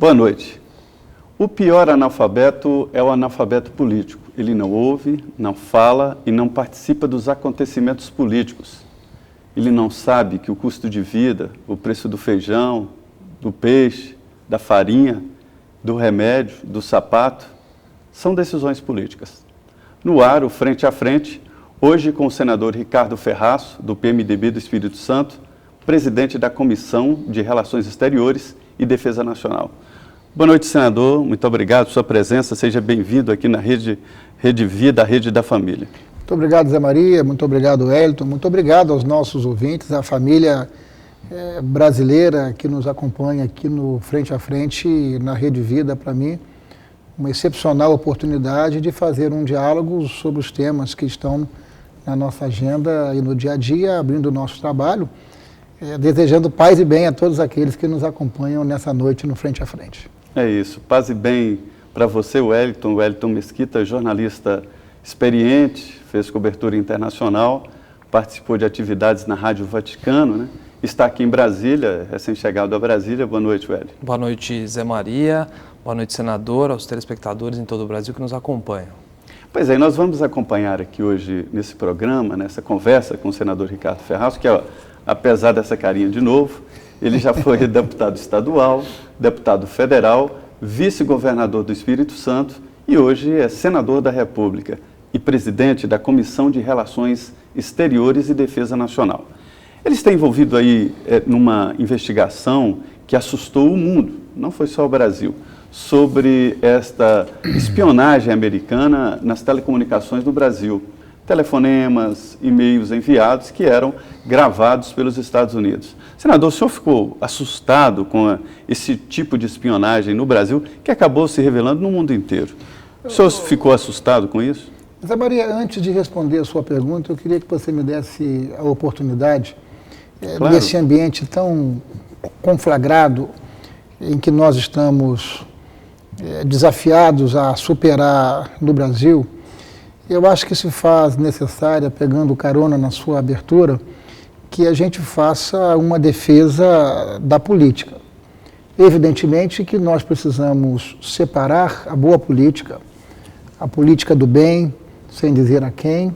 Boa noite. O pior analfabeto é o analfabeto político. Ele não ouve, não fala e não participa dos acontecimentos políticos. Ele não sabe que o custo de vida, o preço do feijão, do peixe, da farinha, do remédio, do sapato, são decisões políticas. No ar, o Frente a Frente, hoje com o senador Ricardo Ferraço, do PMDB do Espírito Santo, presidente da Comissão de Relações Exteriores e Defesa Nacional. Boa noite, senador. Muito obrigado por sua presença. Seja bem-vindo aqui na Rede Vida, a Rede da Família. Muito obrigado, Zé Maria. Muito obrigado, Wellington. Muito obrigado aos nossos ouvintes, à família brasileira que nos acompanha aqui no Frente a Frente, na Rede Vida. Para mim, uma excepcional oportunidade de fazer um diálogo sobre os temas que estão na nossa agenda e no dia a dia, abrindo o nosso trabalho, desejando paz e bem a todos aqueles que nos acompanham nessa noite no Frente a Frente. É isso, paz e bem para você, Wellington Mesquita, jornalista experiente, fez cobertura internacional, participou de atividades na Rádio Vaticano, né? Está aqui em Brasília, recém-chegado a Brasília. Boa noite, Wellington. Boa noite, Zé Maria. Boa noite, senador, aos telespectadores em todo o Brasil que nos acompanham. Pois é, nós vamos acompanhar aqui hoje nesse programa, nessa conversa com o senador Ricardo Ferraço, que apesar dessa carinha de novo, ele já foi deputado estadual, deputado federal, vice-governador do Espírito Santo e hoje é senador da República e presidente da Comissão de Relações Exteriores e Defesa Nacional. Ele está envolvido aí numa investigação que assustou o mundo, não foi só o Brasil, sobre esta espionagem americana nas telecomunicações do Brasil. Telefonemas, e-mails enviados que eram gravados pelos Estados Unidos. Senador, o senhor ficou assustado com esse tipo de espionagem no Brasil que acabou se revelando no mundo inteiro. O senhor ficou assustado com isso? Zé Maria, antes de responder a sua pergunta, eu queria que você me desse a oportunidade, claro, nesse ambiente tão conflagrado em que nós estamos desafiados a superar no Brasil. Eu acho que se faz necessária, pegando carona na sua abertura, que a gente faça uma defesa da política. Evidentemente que nós precisamos separar a boa política, a política do bem, sem dizer a quem,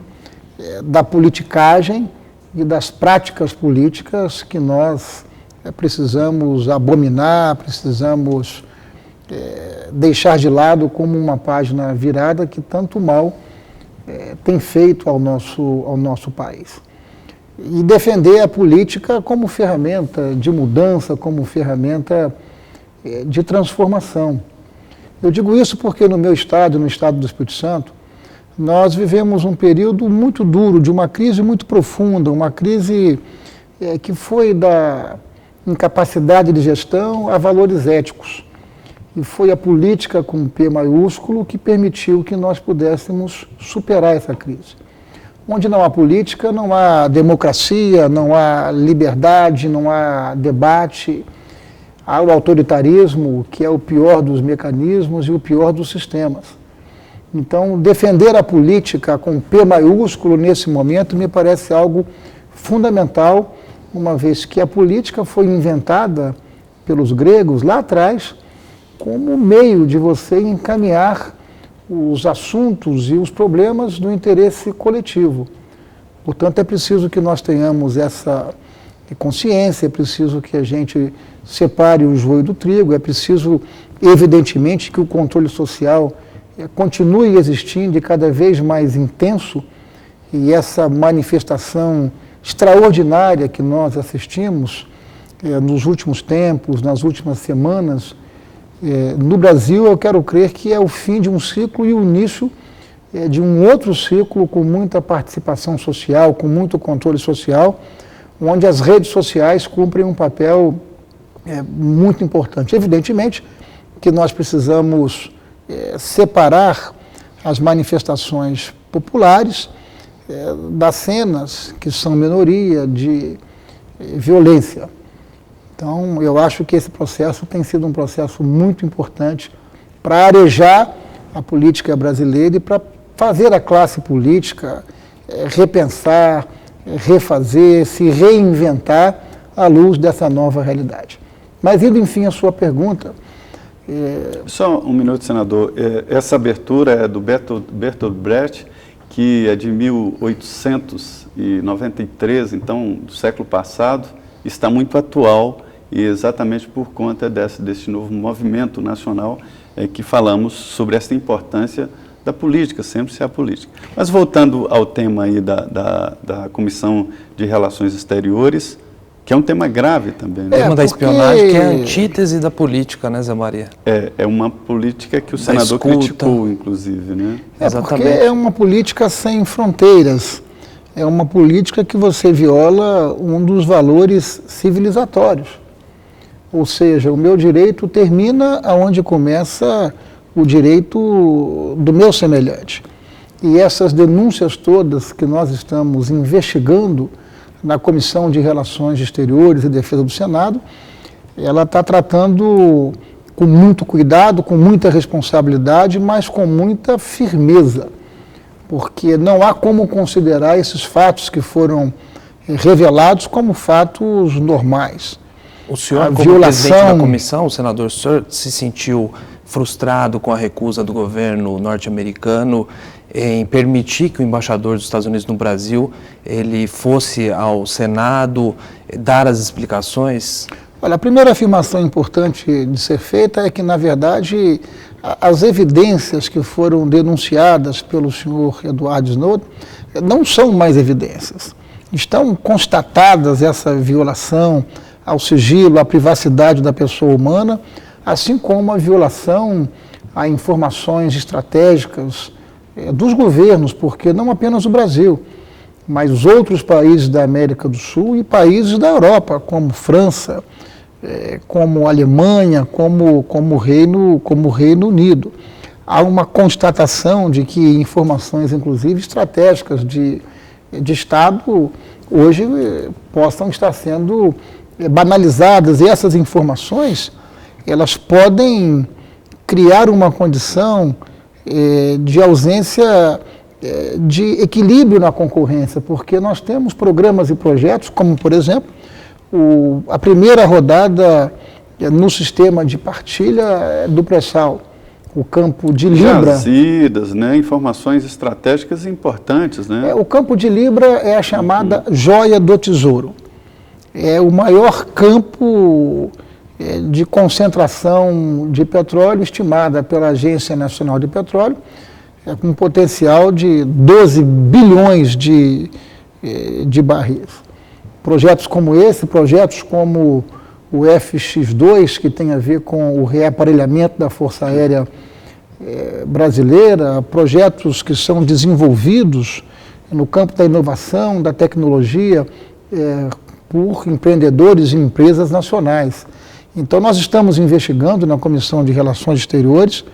da politicagem e das práticas políticas que nós precisamos abominar, precisamos deixar de lado como uma página virada que tanto mal tem feito ao nosso país. E defender a política como ferramenta de mudança, como ferramenta de transformação. Eu digo isso porque no meu estado, no estado do Espírito Santo, nós vivemos um período muito duro, de uma crise muito profunda, uma crise que foi da incapacidade de gestão a valores éticos. E foi a política com P maiúsculo que permitiu que nós pudéssemos superar essa crise. Onde não há política, não há democracia, não há liberdade, não há debate, há o autoritarismo, que é o pior dos mecanismos e o pior dos sistemas. Então, defender a política com P maiúsculo nesse momento me parece algo fundamental, uma vez que a política foi inventada pelos gregos lá atrás, como meio de você encaminhar os assuntos e os problemas do interesse coletivo. Portanto, é preciso que nós tenhamos essa consciência, é preciso que a gente separe o joio do trigo, é preciso, evidentemente, que o controle social continue existindo e cada vez mais intenso, e essa manifestação extraordinária que nós assistimos nos últimos tempos, nas últimas semanas, no Brasil, eu quero crer que é o fim de um ciclo e o início de um outro ciclo com muita participação social, com muito controle social, onde as redes sociais cumprem um papel muito importante. Evidentemente que nós precisamos separar as manifestações populares das cenas que são minoria de violência. Então, eu acho que esse processo tem sido um processo muito importante para arejar a política brasileira e para fazer a classe política repensar, refazer, se reinventar à luz dessa nova realidade. Mas, indo, enfim, à sua pergunta, Só um minuto, senador. Essa abertura é do Bertolt Brecht, que é de 1893, então do século passado, está muito atual, e exatamente por conta desse novo movimento nacional que falamos sobre essa importância da política, sempre ser a política. Mas voltando ao tema aí da Comissão de Relações Exteriores, que é um tema grave também, né? O tema da espionagem, que é a antítese da política, né, Zé Maria? É uma política que o senador criticou, inclusive, né? Exatamente. Porque é uma política sem fronteiras. É uma política que você viola um dos valores civilizatórios. Ou seja, o meu direito termina aonde começa o direito do meu semelhante. E essas denúncias todas que nós estamos investigando na Comissão de Relações Exteriores e Defesa do Senado, ela está tratando com muito cuidado, com muita responsabilidade, mas com muita firmeza, porque não há como considerar esses fatos que foram revelados como fatos normais. O senhor, como presidente da comissão, o senador, o senhor se sentiu frustrado com a recusa do governo norte-americano em permitir que o embaixador dos Estados Unidos no Brasil ele fosse ao Senado dar as explicações? Olha, a primeira afirmação importante de ser feita é que, na verdade, as evidências que foram denunciadas pelo senhor Edward Snowden não são mais evidências. Estão constatadas essa violação ao sigilo, à privacidade da pessoa humana, assim como a violação a informações estratégicas dos governos, porque não apenas o Brasil, mas os outros países da América do Sul e países da Europa, como França, como Alemanha, como Reino Unido. Há uma constatação de que informações, inclusive estratégicas de Estado, hoje possam estar sendo banalizadas, e essas informações elas podem criar uma condição de ausência de equilíbrio na concorrência, porque nós temos programas e projetos, como, por exemplo, a primeira rodada no sistema de partilha do pré-sal, o campo de Libra. Jazidas, né? Informações estratégicas importantes, né? O campo de Libra é a chamada joia do tesouro. É o maior campo de concentração de petróleo estimada pela Agência Nacional de Petróleo, com um potencial de 12 bilhões de barris. Projetos como esse, projetos como o FX2, que tem a ver com o reaparelhamento da Força Aérea brasileira, projetos que são desenvolvidos no campo da inovação, da tecnologia, por empreendedores e empresas nacionais. Então, nós estamos investigando na Comissão de Relações Exteriores.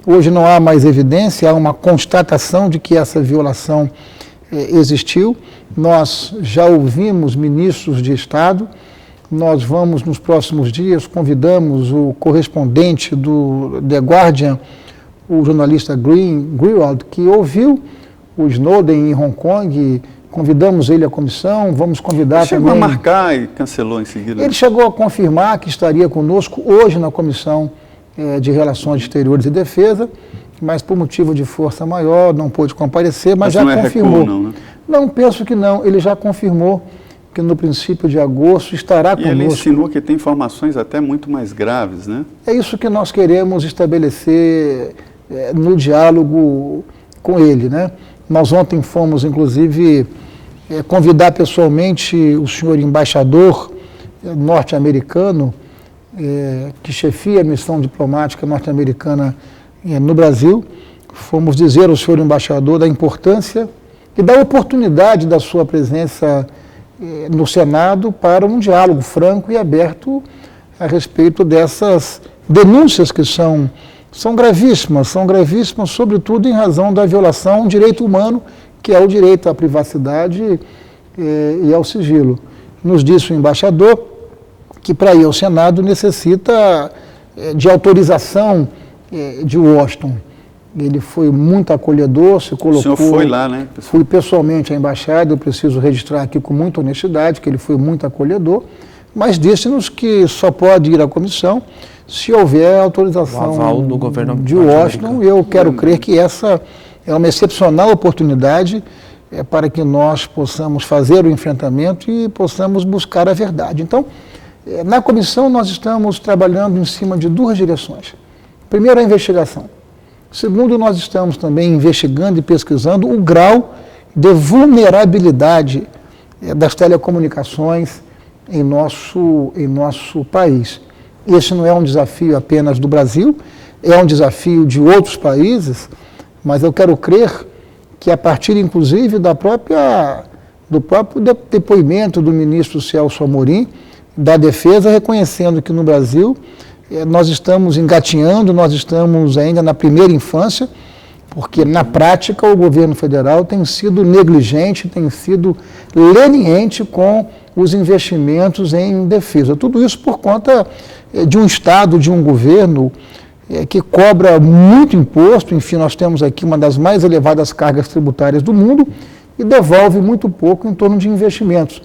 Hoje não há mais evidência, há uma constatação de que essa violação existiu. Nós já ouvimos ministros de Estado, nós vamos nos próximos dias, convidamos o correspondente do The Guardian, o jornalista Greenwald, que ouviu o Snowden em Hong Kong, convidamos ele à comissão, vamos convidar ele chegou a marcar e cancelou em seguida. Ele chegou a confirmar que estaria conosco hoje na Comissão de Relações Exteriores e Defesa, mas por motivo de força maior não pôde comparecer, mas já confirmou. Recuo, não, né? Não, penso que não. Ele já confirmou que no princípio de agosto estará conosco. E ele insinuou que tem informações até muito mais graves, né? É isso que nós queremos estabelecer no diálogo com ele, né? Nós ontem fomos, inclusive, convidar pessoalmente o senhor embaixador norte-americano, que chefia a missão diplomática norte-americana no Brasil. Fomos dizer ao senhor embaixador da importância e da oportunidade da sua presença no Senado para um diálogo franco e aberto a respeito dessas denúncias que são gravíssimas, sobretudo em razão da violação a um direito humano, que é o direito à privacidade e ao sigilo. Nos disse o embaixador que para ir ao Senado necessita de autorização de Washington. Ele foi muito acolhedor, se colocou... O senhor foi lá, né? Fui pessoalmente à embaixada, eu preciso registrar aqui com muita honestidade que ele foi muito acolhedor, mas disse-nos que só pode ir à comissão se houver autorização o aval do governo de Washington. Eu quero crer que essa é uma excepcional oportunidade para que nós possamos fazer o enfrentamento e possamos buscar a verdade. Então, na comissão nós estamos trabalhando em cima de duas direções. Primeiro, a investigação. Segundo, nós estamos também investigando e pesquisando o grau de vulnerabilidade das telecomunicações em nosso país. Esse não é um desafio apenas do Brasil, é um desafio de outros países, mas eu quero crer que a partir, inclusive, do próprio depoimento do ministro Celso Amorim, da Defesa, reconhecendo que no Brasil nós estamos engatinhando, nós estamos ainda na primeira infância, porque na prática o governo federal tem sido negligente, tem sido leniente com os investimentos em defesa. Tudo isso por conta de um Estado, de um governo que cobra muito imposto. Enfim, nós temos aqui uma das mais elevadas cargas tributárias do mundo e devolve muito pouco em torno de investimentos.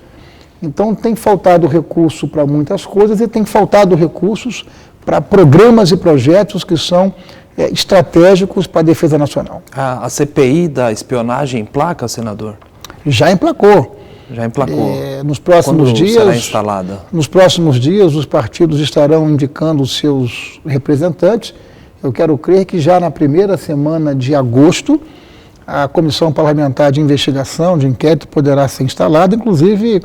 Então tem faltado recurso para muitas coisas e tem faltado recursos para programas e projetos que são estratégicos para a defesa nacional. A CPI da espionagem emplaca, senador? Já emplacou. Já emplacou. Nos próximos dias, será instalada? Nos próximos dias, os partidos estarão indicando os seus representantes. Eu quero crer que já na primeira semana de agosto, a Comissão Parlamentar de Investigação, de Inquérito, poderá ser instalada. Inclusive,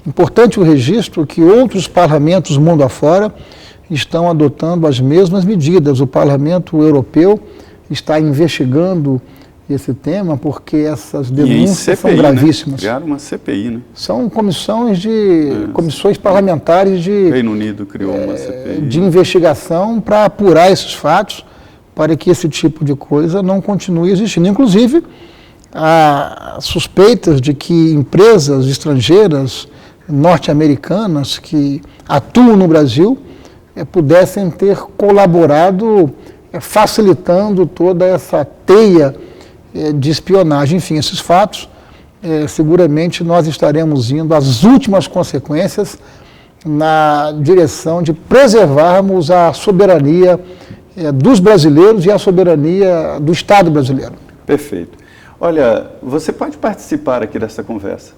importante o registro que outros parlamentos mundo afora estão adotando as mesmas medidas. O Parlamento Europeu está investigando esse tema, porque essas denúncias CPI, são gravíssimas. Né? Criaram uma CPI, né? São comissões parlamentares de... O Reino Unido criou uma CPI. De investigação para apurar esses fatos, para que esse tipo de coisa não continue existindo. Inclusive, há suspeitas de que empresas estrangeiras, norte-americanas, que atuam no Brasil, pudessem ter colaborado, facilitando toda essa teia de espionagem. Enfim, esses fatos, seguramente nós estaremos indo às últimas consequências na direção de preservarmos a soberania dos brasileiros e a soberania do Estado brasileiro. Perfeito. Olha, você pode participar aqui dessa conversa.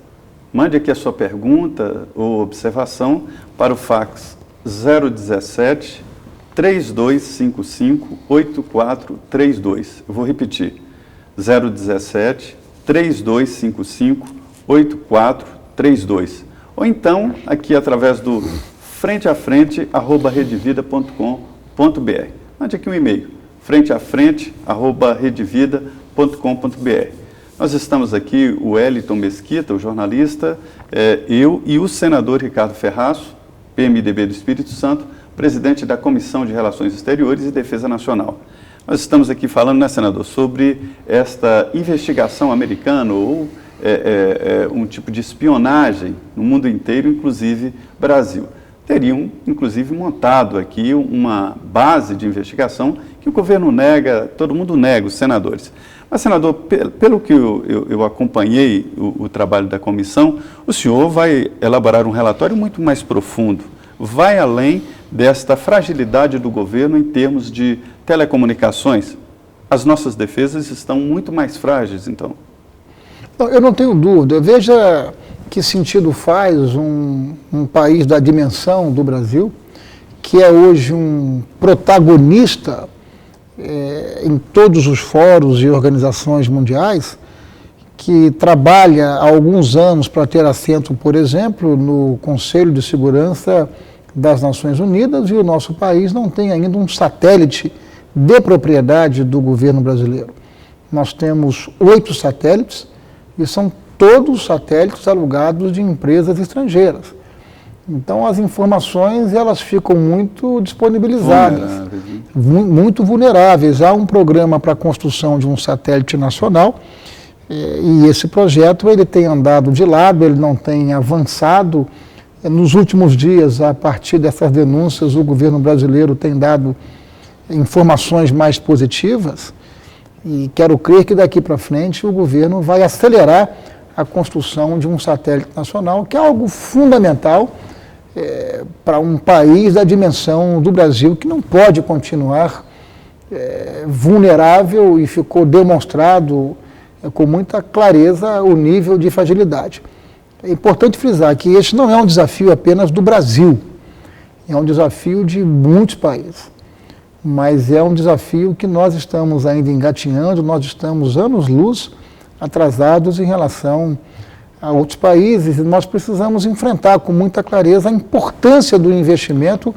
Mande aqui a sua pergunta ou observação para o fax 017 3255 8432. Eu vou repetir. 017 3255 8432. Ou então, aqui através do frenteafrente@redevida.com.br. Mande aqui um e-mail, frenteafrente@redevida.com.br. Nós estamos aqui, o Wellington Mesquita, o jornalista, eu e o senador Ricardo Ferraço, PMDB do Espírito Santo, presidente da Comissão de Relações Exteriores e Defesa Nacional. Nós estamos aqui falando, né, senador, sobre esta investigação americana ou um tipo de espionagem no mundo inteiro, inclusive Brasil. Teriam, inclusive, montado aqui uma base de investigação que o governo nega, todo mundo nega, os senadores. Mas, senador, pelo que eu acompanhei o trabalho da comissão, o senhor vai elaborar um relatório muito mais profundo, vai além desta fragilidade do governo em termos de telecomunicações. As nossas defesas estão muito mais frágeis, então. Não, eu não tenho dúvida. Veja que sentido faz um país da dimensão do Brasil, que é hoje um protagonista em todos os fóruns e organizações mundiais, que trabalha há alguns anos para ter assento, por exemplo, no Conselho de Segurança das Nações Unidas, e o nosso país não tem ainda um satélite de propriedade do governo brasileiro. Nós temos 8 satélites e são todos satélites alugados de empresas estrangeiras. Então as informações elas ficam muito disponibilizadas, muito vulneráveis. Há um programa para a construção de um satélite nacional e esse projeto ele tem andado de lado, ele não tem avançado. Nos últimos dias, a partir dessas denúncias, o governo brasileiro tem dado informações mais positivas e quero crer que daqui para frente o governo vai acelerar a construção de um satélite nacional, que é algo fundamental para um país da dimensão do Brasil, que não pode continuar vulnerável, e ficou demonstrado com muita clareza o nível de fragilidade. É importante frisar que este não é um desafio apenas do Brasil, é um desafio de muitos países, mas é um desafio que nós estamos ainda engatinhando, nós estamos anos-luz atrasados em relação a outros países, e nós precisamos enfrentar com muita clareza a importância do investimento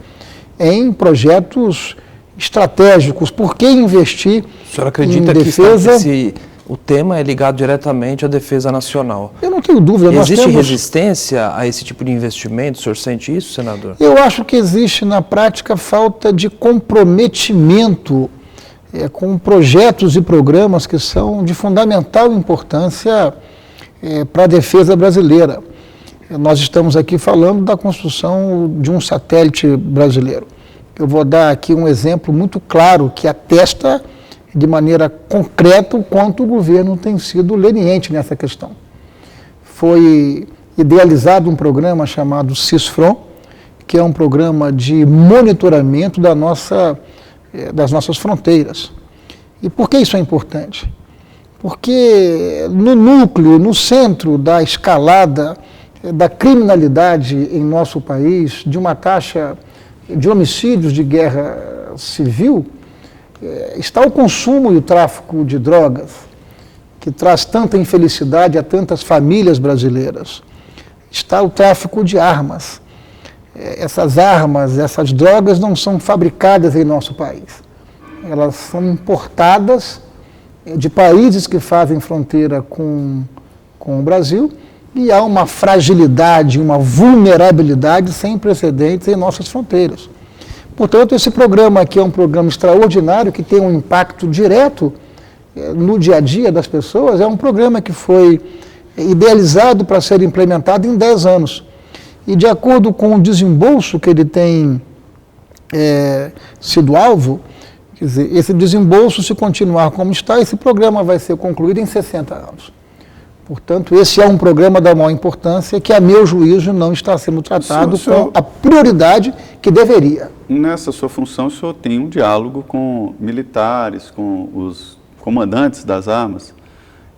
em projetos estratégicos. Por que investir o senhor acredita em defesa? Que o tema é ligado diretamente à defesa nacional? Eu não tenho dúvida. Existe resistência a esse tipo de investimento? O senhor sente isso, senador? Eu acho que existe, na prática, falta de comprometimento com projetos e programas que são de fundamental importância para a defesa brasileira. Nós estamos aqui falando da construção de um satélite brasileiro. Eu vou dar aqui um exemplo muito claro que atesta de maneira concreta o quanto o governo tem sido leniente nessa questão. Foi idealizado um programa chamado CISFRON, que é um programa de monitoramento das nossas fronteiras. E por que isso é importante? Porque no núcleo, no centro da escalada da criminalidade em nosso país, de uma taxa de homicídios de guerra civil, está o consumo e o tráfico de drogas, que traz tanta infelicidade a tantas famílias brasileiras. Está o tráfico de armas. Essas armas, essas drogas não são fabricadas em nosso país. Elas são importadas de países que fazem fronteira com o Brasil, e há uma fragilidade, uma vulnerabilidade sem precedentes em nossas fronteiras. Portanto, esse programa aqui é um programa extraordinário, que tem um impacto direto no dia a dia das pessoas. É um programa que foi idealizado para ser implementado em 10 anos. E de acordo com o desembolso que ele tem sido alvo, quer dizer, esse desembolso, se continuar como está, esse programa vai ser concluído em 60 anos. Portanto, esse é um programa da maior importância que, a meu juízo, não está sendo tratado com a prioridade que deveria. Nessa sua função, o senhor tem um diálogo com militares, com os comandantes das armas.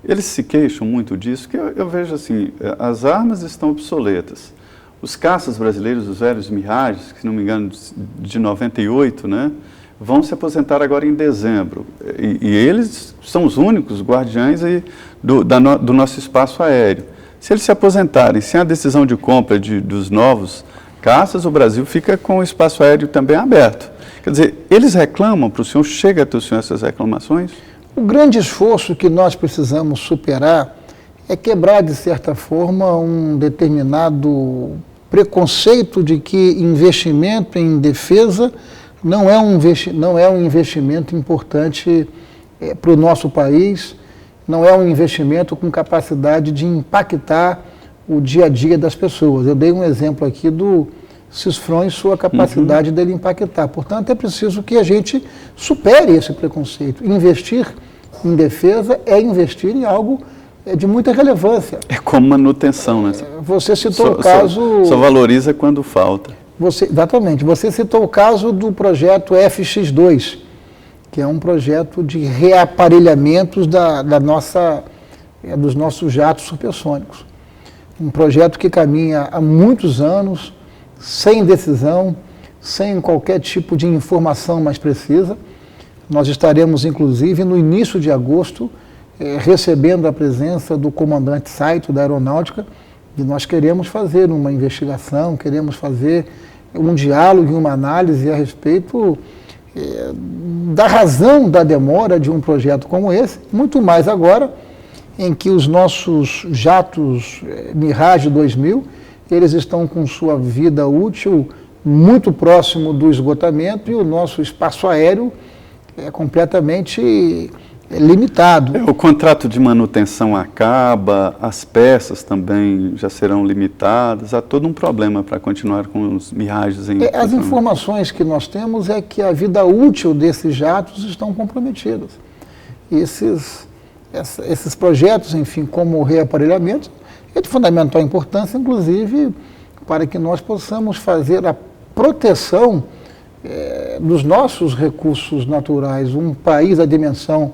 Eles se queixam muito disso, que eu vejo assim, as armas estão obsoletas. Os caças brasileiros, os velhos Mirages, que, se não me engano, de 98, né, vão se aposentar agora em dezembro. E eles são os únicos guardiães aí do nosso espaço aéreo. Se eles se aposentarem sem a decisão de compra dos novos caças, o Brasil fica com o espaço aéreo também aberto. Quer dizer, eles reclamam para o senhor, chega até o senhor essas reclamações? O grande esforço que nós precisamos superar é quebrar, de certa forma, um determinado preconceito de que investimento em defesa não é um investimento importante para o nosso país, não é um investimento com capacidade de impactar o dia a dia das pessoas. Eu dei um exemplo aqui do CISFRON e sua capacidade dele impactar. Portanto, é preciso que a gente supere esse preconceito. Investir em defesa é investir em algo de muita relevância. É como manutenção, né? Você citou o caso... Só valoriza quando falta. Exatamente. Você citou o caso do projeto FX2, que é um projeto de reaparelhamentos dos nossos jatos supersônicos. Um projeto que caminha há muitos anos, sem decisão, sem qualquer tipo de informação mais precisa. Nós estaremos, inclusive, no início de agosto, recebendo a presença do comandante Saito da Aeronáutica, e nós queremos fazer uma investigação, queremos fazer um diálogo e uma análise a respeito da razão da demora de um projeto como esse, muito mais agora em que os nossos jatos Mirage 2000, eles estão com sua vida útil muito próximo do esgotamento, e o nosso espaço aéreo é completamente limitado. O contrato de manutenção acaba, as peças também já serão limitadas, há todo um problema para continuar com os Mirages em As informações que nós temos é que a vida útil desses jatos estão comprometidas. Esses projetos, enfim, como o reaparelhamento, é de fundamental importância, inclusive, para que nós possamos fazer a proteção dos nossos recursos naturais. Um país da dimensão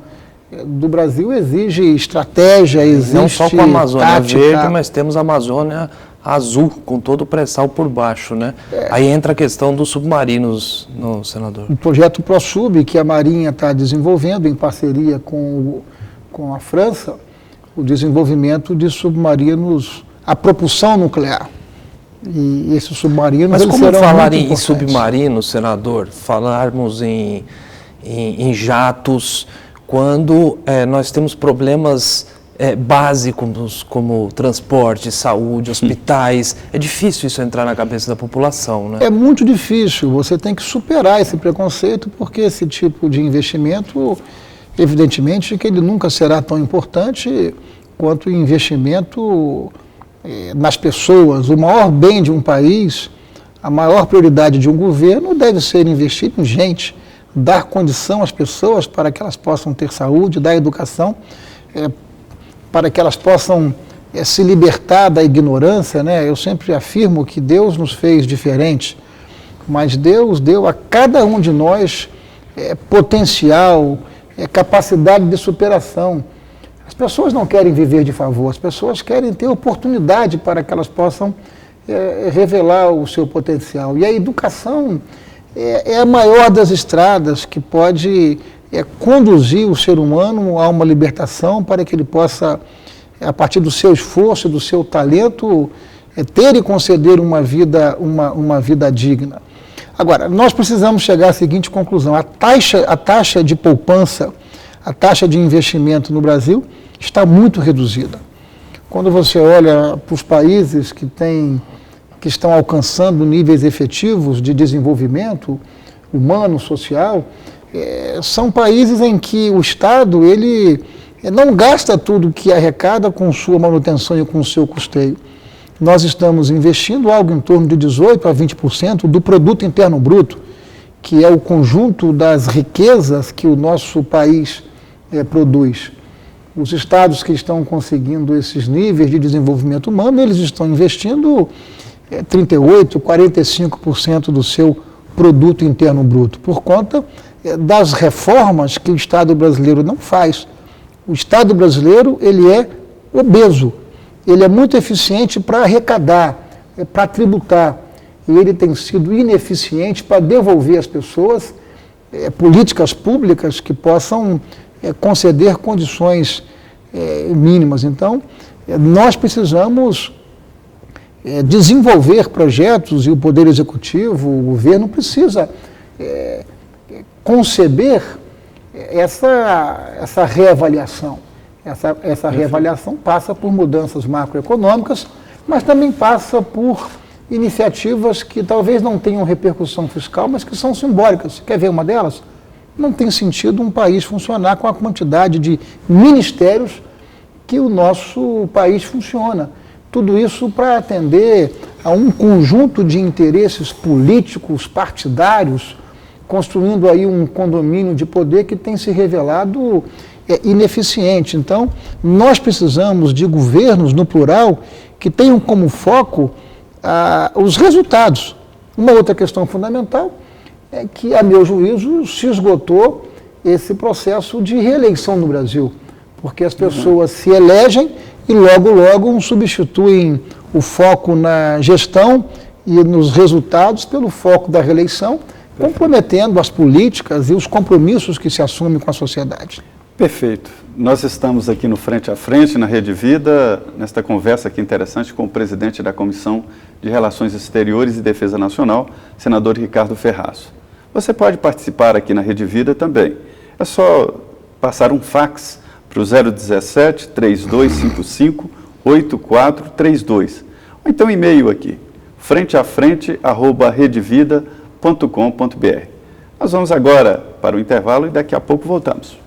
do Brasil exige estratégia, existe não só com a Amazônia tática. Verde, mas temos a Amazônia Azul, com todo o pré-sal por baixo, né? Aí entra a questão dos submarinos, senador. O projeto ProSub, que a Marinha está desenvolvendo em parceria com a França, o desenvolvimento de submarinos a propulsão nuclear. E esses submarinos, mas eles como serão falar muito em submarinos, senador, falarmos em jatos, quando nós temos problemas básicos como transporte, saúde, hospitais, é difícil isso entrar na cabeça da população, né? É muito difícil, você tem que superar esse preconceito, porque esse tipo de investimento, evidentemente, que ele nunca será tão importante quanto o investimento nas pessoas. O maior bem de um país, a maior prioridade de um governo deve ser investir em gente, dar condição às pessoas para que elas possam ter saúde, dar educação, para que elas possam se libertar da ignorância, né? Eu sempre afirmo que Deus nos fez diferentes, mas Deus deu a cada um de nós potencial, capacidade de superação. As pessoas não querem viver de favor, as pessoas querem ter oportunidade para que elas possam revelar o seu potencial. E a educação é a maior das estradas que pode conduzir o ser humano a uma libertação para que ele possa, a partir do seu esforço, do seu talento, ter e conceder uma vida digna. Agora, nós precisamos chegar à seguinte conclusão: a taxa de poupança, a taxa de investimento no Brasil está muito reduzida. Quando você olha para os países que estão alcançando níveis efetivos de desenvolvimento humano, social, são países em que o Estado ele não gasta tudo que arrecada com sua manutenção e com o seu custeio. Nós estamos investindo algo em torno de 18% a 20% do produto interno bruto, que é o conjunto das riquezas que o nosso país produz. Os estados que estão conseguindo esses níveis de desenvolvimento humano, eles estão investindo 38%, 45% do seu produto interno bruto, por conta das reformas que o Estado brasileiro não faz. O Estado brasileiro, ele é obeso, ele é muito eficiente para arrecadar, para tributar, e ele tem sido ineficiente para devolver às pessoas políticas públicas que possam conceder condições mínimas. Então, nós precisamos desenvolver projetos, e o Poder Executivo, o governo, precisa conceber essa reavaliação. Essa reavaliação passa por mudanças macroeconômicas, mas também passa por iniciativas que talvez não tenham repercussão fiscal, mas que são simbólicas. Quer ver uma delas? Não tem sentido um país funcionar com a quantidade de ministérios que o nosso país funciona. Tudo isso para atender a um conjunto de interesses políticos, partidários, construindo aí um condomínio de poder que tem se revelado ineficiente. Então, nós precisamos de governos, no plural, que tenham como foco os resultados. Uma outra questão fundamental é que, a meu juízo, se esgotou esse processo de reeleição no Brasil, porque as pessoas se elegem e logo substituem o foco na gestão e nos resultados pelo foco da reeleição, comprometendo as políticas e os compromissos que se assumem com a sociedade. Perfeito. Nós estamos aqui no Frente a Frente, na Rede Vida, nesta conversa aqui interessante com o presidente da Comissão de Relações Exteriores e Defesa Nacional, senador Ricardo Ferraz. Você pode participar aqui na Rede Vida também. É só passar um fax para o 017 3255 8432. Ou então e-mail aqui, frenteafrente@redevida.com.br. Nós vamos agora para o intervalo e daqui a pouco voltamos.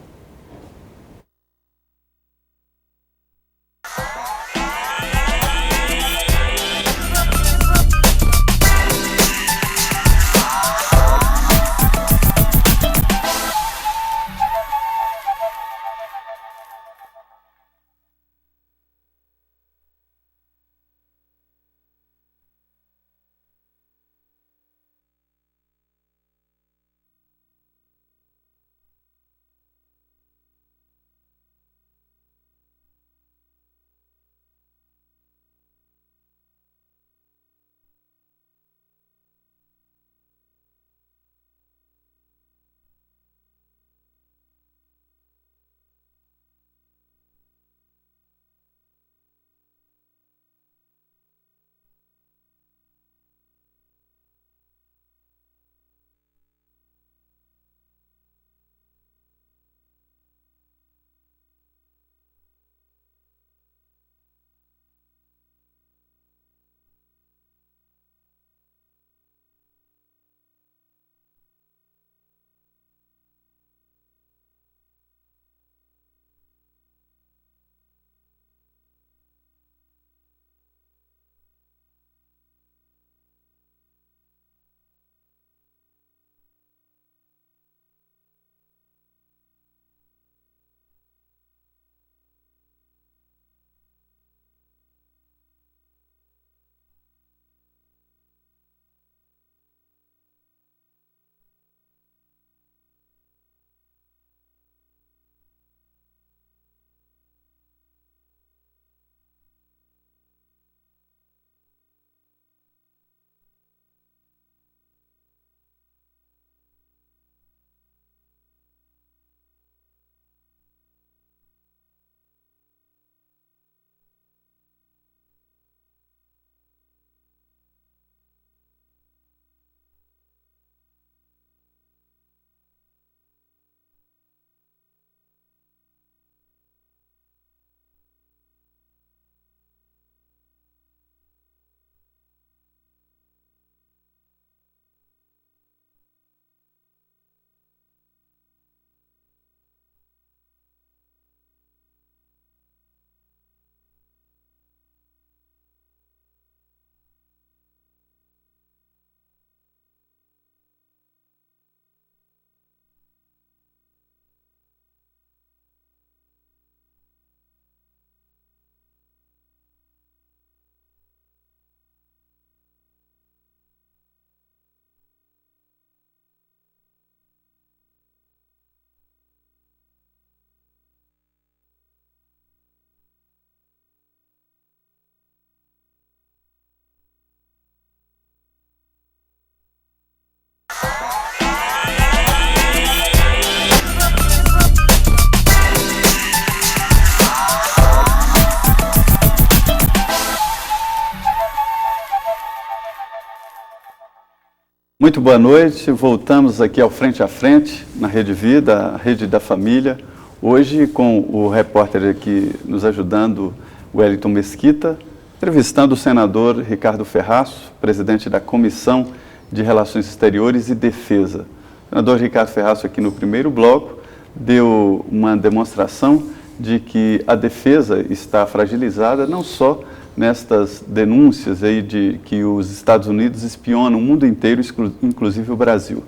Muito boa noite, voltamos aqui ao Frente a Frente, na Rede Vida, a Rede da Família, hoje com o repórter aqui nos ajudando, Wellington Mesquita, entrevistando o senador Ricardo Ferraço, presidente da Comissão de Relações Exteriores e Defesa. O senador Ricardo Ferraço, aqui no primeiro bloco, deu uma demonstração de que a defesa está fragilizada, não só nestas denúncias aí de que os Estados Unidos espionam o mundo inteiro, inclusive o Brasil.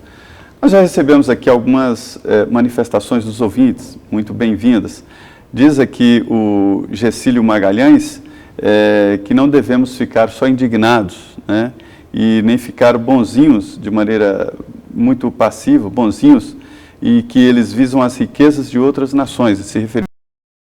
Nós já recebemos aqui algumas manifestações dos ouvintes, muito bem-vindas. Diz aqui o Gessílio Magalhães que não devemos ficar só indignados, né, e nem ficar bonzinhos de maneira muito passiva, bonzinhos, e que eles visam as riquezas de outras nações, se referindo